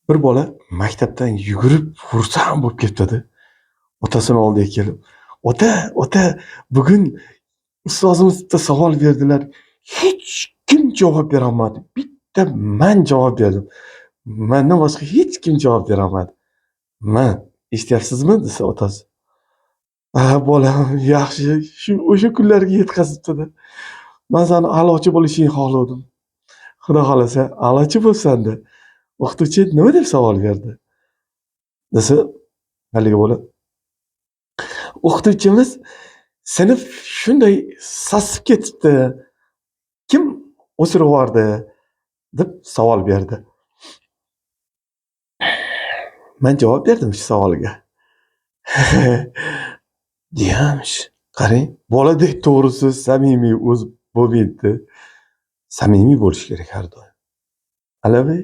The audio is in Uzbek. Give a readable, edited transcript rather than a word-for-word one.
Bir bola maktabdan yugurib xursand bo'lib ketdi. Otasini oldiga kelib, "Ota, ota, bugun ustozimiz bitta savol berdilar. Hech kim javob berolmadi. Bitta men javob berdim. Mendan boshqa hech kim javob berolmadi." "Man, eshityapsizmi?" desa otasi. "Ha, bolam, yaxshi. O'sha kunlarga yetkazibdi-da. Men seni a'lochi bo'lishingni xohlovdim. Xudo xolasa, a'lochi bo'lsanda." O'qituvchi nima deb savol berdi desa, haligi bola, "O'qituvchimiz sinf shunday sasib ketibdi. Kim o'sirib yubordi?" deb savol berdi. Men javob berdim shu savolga. Deyamish. Qarang, boladek to'g'risi samimiy o'zi bo'lmaydi. Samimiy bo'lish kerak har doim. Alavi